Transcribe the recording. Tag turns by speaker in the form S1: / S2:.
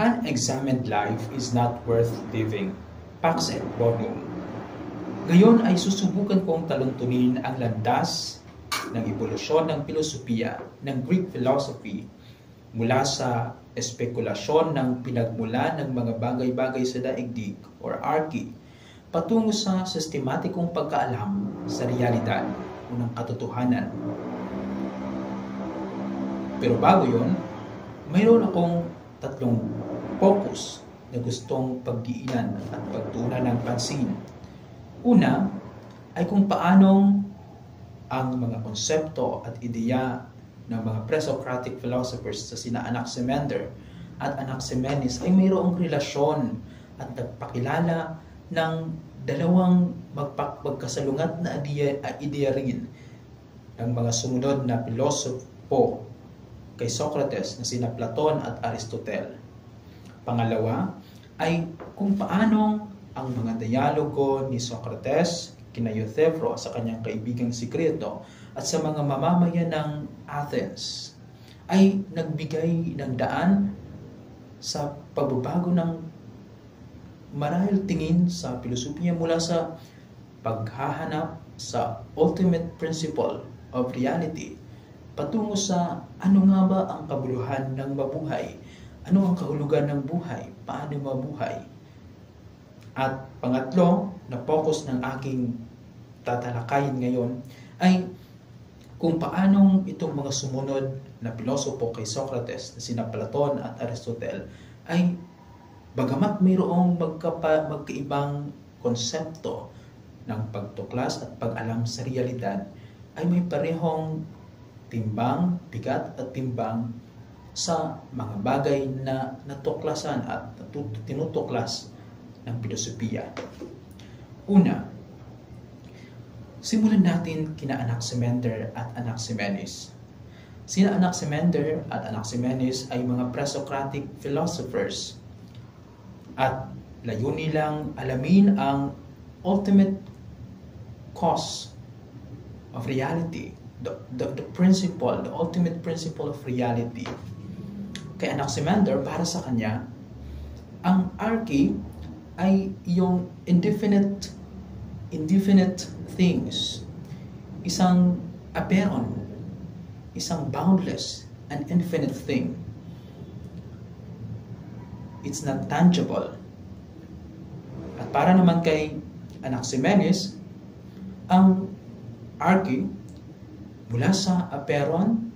S1: unexamined life is not worth living. Pax et Bonum. Ngayon ay susubukan kong taluntunin ang landas ng ebolusyon ng filosofiya ng Greek philosophy mula sa espekulasyon ng pinagmula ng mga bagay-bagay sa daigdig or arche patungo sa sistematikong pagkaalam sa realidad o ng katotohanan. Pero bago yon, mayroon akong tatlong focus na gustong pagdiinan at pagtuunan ng pansin. Una ay kung paanong ang mga konsepto at ideya ng mga pre-Socratic philosophers sa sina Anaximander at Anaximenes ay mayroong relasyon at nagpakilala ng dalawang magkasalungat na ideya rin ng mga sumunod na pilosopo kay Socrates na sina Platon at Aristotle. Pangalawa ay kung paanong ang mga dialogo ni Socrates kina Euthyphro sa kanyang kaibigang si Crito at sa mga mamamayan ng Athens ay nagbigay ng daan sa pagbabago ng marahil tingin sa filosofiya mula sa paghahanap sa ultimate principle of reality patungo sa ano nga ba ang kabuluhan ng mabuhay, ano ang kahulugan ng buhay, paano mabuhay. At pangatlo na focus ng aking tatalakayin ngayon ay kung paanong itong mga sumunod na pilosopo kay Socrates na sina Platon at Aristotle ay bagamat mayroong magkaibang konsepto ng pagtuklas at pag-alam sa realidad ay may parehong timbang, bigat at timbang sa mga bagay na natuklasan at tinutuklas ng filosofiya. Una, simulan natin kina Anaximander at Anaximenes. Sina Anaximander at Anaximenes ay mga pre-Socratic philosophers at layunin nilang alamin ang ultimate cause of reality, the principle, the ultimate principle of reality. Kay Anaximander, para sa kanya, ang arche ay yung indefinite things, isang aperon, isang boundless and infinite thing. It's not tangible. At para naman kay Anaximenes, ang arche mula sa aperon